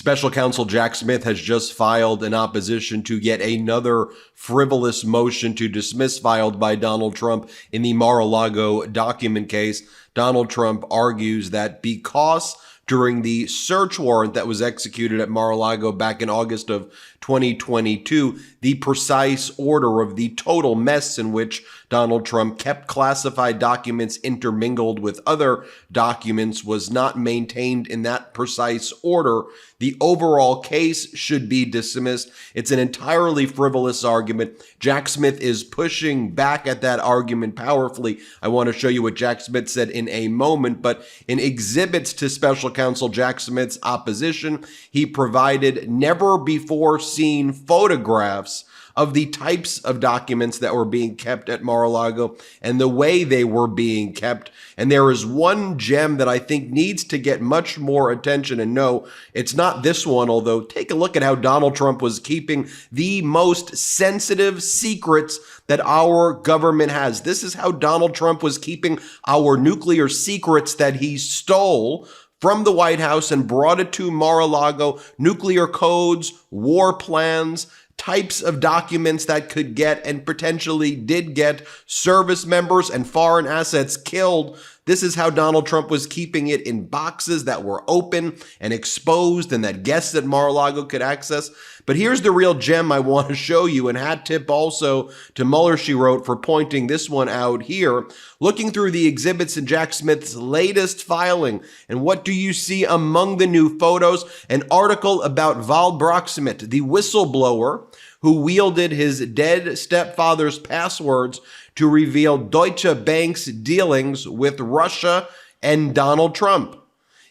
Special Counsel Jack Smith has just filed an opposition to yet another frivolous motion to dismiss filed by Donald Trump in the Mar-a-Lago document case. Donald Trump argues that because during the search warrant that was executed at Mar-a-Lago back in August of 2022, the precise order of the total mess in which Donald Trump kept classified documents intermingled with other documents was not maintained in that precise order. The overall case should be dismissed. It's an entirely frivolous argument. Jack Smith is pushing back at that argument powerfully. I want to show you what Jack Smith said in a moment, but in exhibits to Special Counsel Jack Smith's opposition, he provided never before seen photographs of the types of documents that were being kept at Mar-a-Lago and the way they were being kept. And there is one gem that I think needs to get much more attention. And no, it's not this one, although take a look at how Donald Trump was keeping the most sensitive secrets that our government has. This is how Donald Trump was keeping our nuclear secrets that he stole from the White House and brought it to Mar-a-Lago. Nuclear codes, war plans, types of documents that could get and potentially did get service members and foreign assets killed. This is how Donald Trump was keeping it in boxes that were open and exposed and that guests at Mar-a-Lago could access. But here's the real gem I want to show you, and hat tip also to Mueller, she wrote, for pointing this one out here. Looking through the exhibits in Jack Smith's latest filing, and what do you see among the new photos? An article about Val Brocksmith, the whistleblower who wielded his dead stepfather's passwords to reveal Deutsche Bank's dealings with Russia and Donald Trump.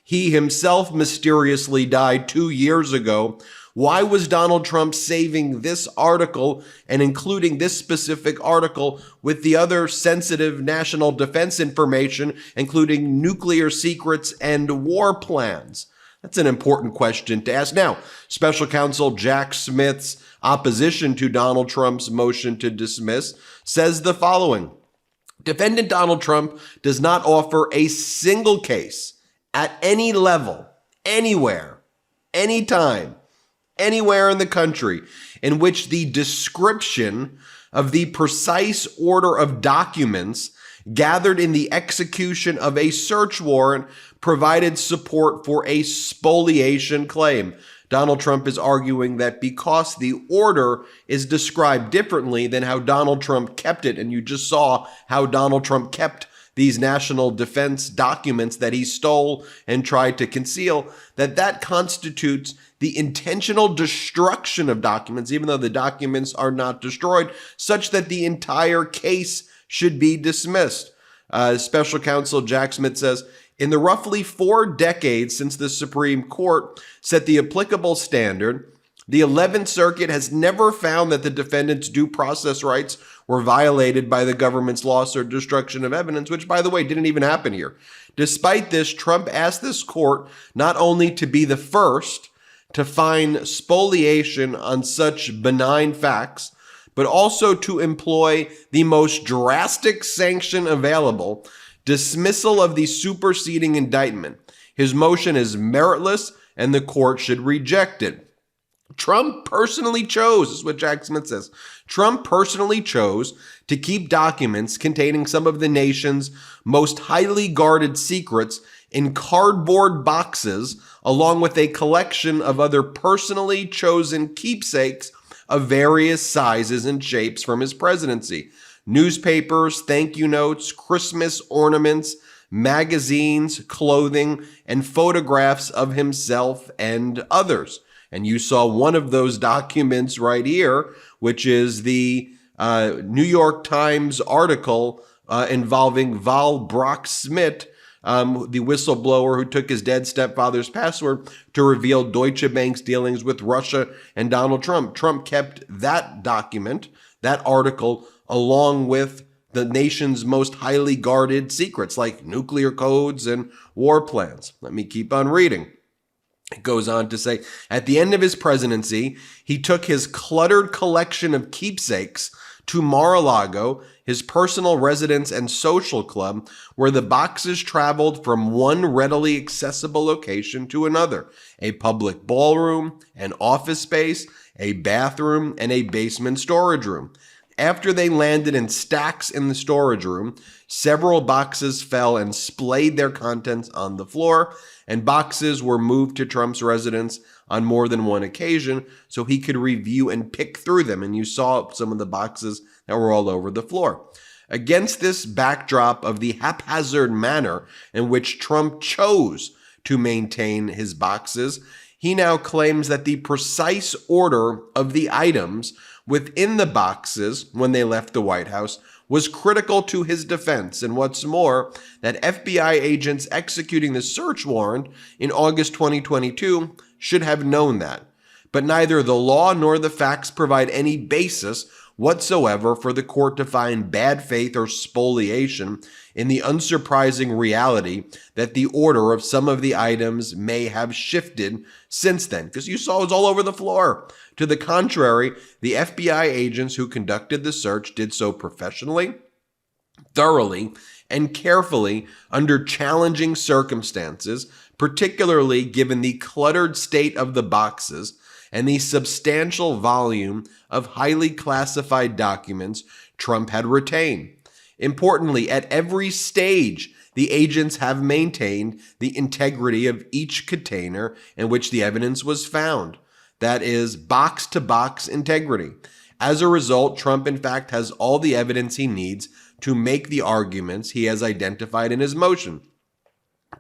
He himself mysteriously died 2 years ago. Why was Donald Trump saving this article and including this specific article with the other sensitive national defense information, including nuclear secrets and war plans? That's an important question to ask. Now, Special Counsel Jack Smith's opposition to Donald Trump's motion to dismiss says the following. Defendant Donald Trump does not offer a single case at any level, anywhere, anytime, anywhere in the country in which the description of the precise order of documents gathered in the execution of a search warrant provided support for a spoliation claim. Donald Trump is arguing that because the order is described differently than how Donald Trump kept it, and you just saw how Donald Trump kept these national defense documents that he stole and tried to conceal, that constitutes the intentional destruction of documents, even though the documents are not destroyed, such that the entire case should be dismissed. Special Counsel Jack Smith says, in the roughly 4 decades since the Supreme Court set the applicable standard, the 11th Circuit has never found that the defendant's due process rights were violated by the government's loss or destruction of evidence, which, by the way, didn't even happen here. Despite this, Trump asked this court not only to be the first to find spoliation on such benign facts, but also to employ the most drastic sanction available, dismissal of the superseding indictment. His motion is meritless and the court should reject it. Trump personally chose, this is what Jack Smith says, Trump personally chose to keep documents containing some of the nation's most highly guarded secrets in cardboard boxes, along with a collection of other personally chosen keepsakes of various sizes and shapes from his presidency. Newspapers, thank you notes, Christmas ornaments, magazines, clothing, and photographs of himself and others. And you saw one of those documents right here, which is the New York Times article involving Val Brocksmith, the whistleblower who took his dead stepfather's password to reveal Deutsche Bank's dealings with Russia and Donald Trump. Trump kept that document, that article, along with the nation's most highly guarded secrets like nuclear codes and war plans. Let me keep on reading. It goes on to say, at the end of his presidency, he took his cluttered collection of keepsakes to Mar-a-Lago, his personal residence and social club, where the boxes traveled from one readily accessible location to another: a public ballroom, an office space, a bathroom, and a basement storage room. After they landed in stacks in the storage room, several boxes fell and splayed their contents on the floor, and boxes were moved to Trump's residence on more than one occasion so he could review and pick through them. And you saw some of the boxes that were all over the floor. Against this backdrop of the haphazard manner in which Trump chose to maintain his boxes, he now claims that the precise order of the items within the boxes when they left the White House was critical to his defense, and what's more, that FBI agents executing the search warrant in August 2022 should have known that. But neither the law nor the facts provide any basis whatsoever for the court to find bad faith or spoliation in the unsurprising reality that the order of some of the items may have shifted since then, because you saw it was all over the floor. To the contrary, the FBI agents who conducted the search did so professionally, thoroughly, and carefully under challenging circumstances, particularly given the cluttered state of the boxes and the substantial volume of highly classified documents Trump had retained. Importantly, at every stage, the agents have maintained the integrity of each container in which the evidence was found. That is, box-to-box integrity. As a result, Trump, in fact, has all the evidence he needs to make the arguments he has identified in his motion.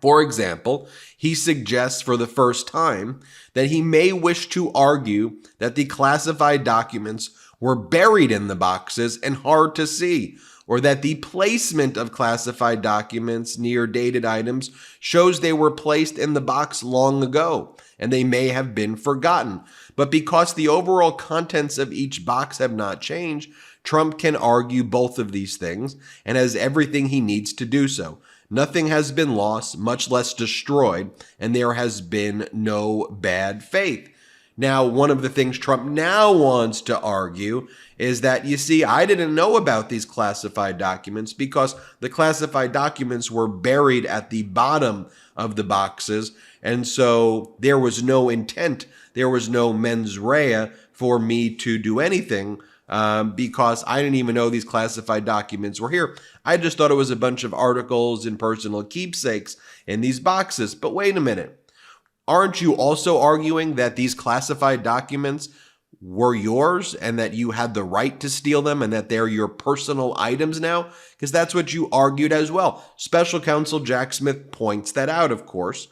For example, he suggests for the first time that he may wish to argue that the classified documents were buried in the boxes and hard to see, or that the placement of classified documents near dated items shows they were placed in the box long ago, and they may have been forgotten. But because the overall contents of each box have not changed, Trump can argue both of these things and has everything he needs to do so. Nothing has been lost, much less destroyed, and there has been no bad faith. Now, one of the things Trump now wants to argue is that, you see, I didn't know about these classified documents because the classified documents were buried at the bottom of the boxes, and so there was no intent, there was no mens rea for me to do anything because I didn't even know these classified documents were here. I just thought it was a bunch of articles and personal keepsakes in these boxes. But wait a minute. Aren't you also arguing that these classified documents were yours and that you had the right to steal them and that they're your personal items now? Because that's what you argued as well. Special Counsel Jack Smith points that out, of course.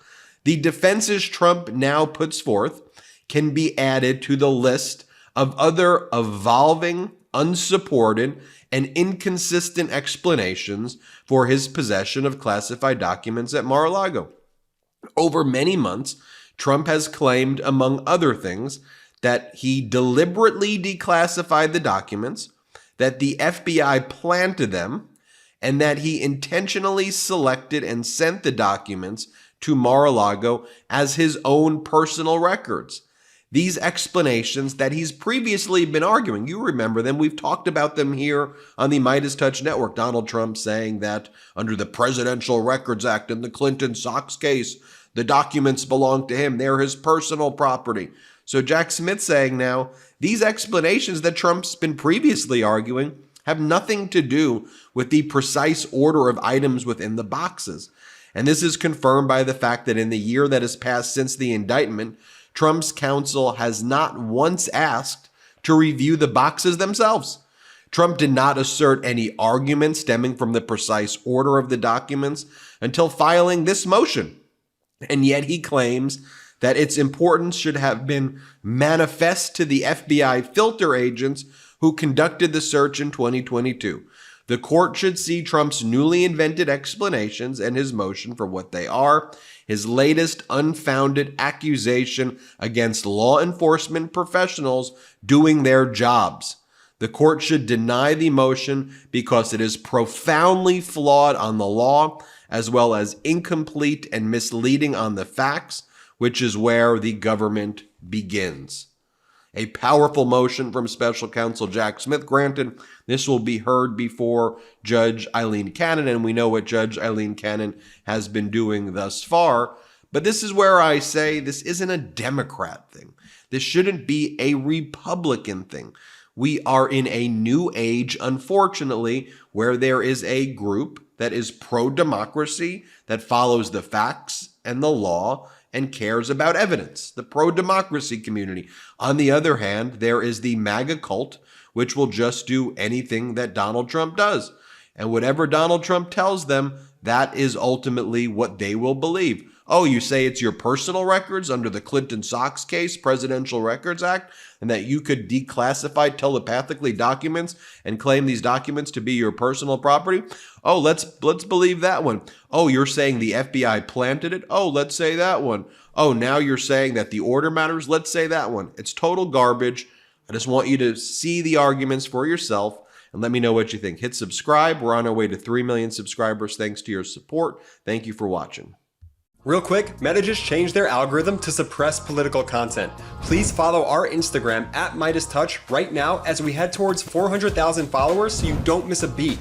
The defenses Trump now puts forth can be added to the list of other evolving, unsupported, and inconsistent explanations for his possession of classified documents at Mar-a-Lago. Over many months, Trump has claimed, among other things, that he deliberately declassified the documents, that the FBI planted them, and that he intentionally selected and sent the documents to Mar-a-Lago as his own personal records. These explanations that he's previously been arguing, you remember them, we've talked about them here on the MeidasTouch network. Donald Trump saying that under the Presidential Records Act and the Clinton Sox case, the documents belong to him. They're his personal property. So Jack Smith saying now, these explanations that Trump's been previously arguing have nothing to do with the precise order of items within the boxes. And this is confirmed by the fact that in the year that has passed since the indictment, Trump's counsel has not once asked to review the boxes themselves. Trump did not assert any argument stemming from the precise order of the documents until filing this motion. And yet he claims that its importance should have been manifest to the FBI filter agents who conducted the search in 2022. The court should see Trump's newly invented explanations and his motion for what they are, his latest unfounded accusation against law enforcement professionals doing their jobs. The court should deny the motion because it is profoundly flawed on the law, as well as incomplete and misleading on the facts, which is where the government begins. A powerful motion from Special Counsel Jack Smith granted. This will be heard before Judge Eileen Cannon, and we know what Judge Eileen Cannon has been doing thus far. But this is where I say this isn't a Democrat thing. This shouldn't be a Republican thing. We are in a new age, unfortunately, where there is a group that is pro-democracy, that follows the facts and the law and cares about evidence, the pro-democracy community. On the other hand, there is the MAGA cult, which will just do anything that Donald Trump does. And whatever Donald Trump tells them, that is ultimately what they will believe. Oh, you say it's your personal records under the Clinton Sox case, Presidential Records Act, and that you could declassify telepathically documents and claim these documents to be your personal property? Oh, let's believe that one. Oh, you're saying the FBI planted it? Oh, let's say that one. Oh, now you're saying that the order matters? Let's say that one. It's total garbage. I just want you to see the arguments for yourself and let me know what you think. Hit subscribe. We're on our way to 3 million subscribers thanks to your support. Thank you for watching. Real quick, Meta just changed their algorithm to suppress political content. Please follow our Instagram at MeidasTouch right now as we head towards 400,000 followers so you don't miss a beat.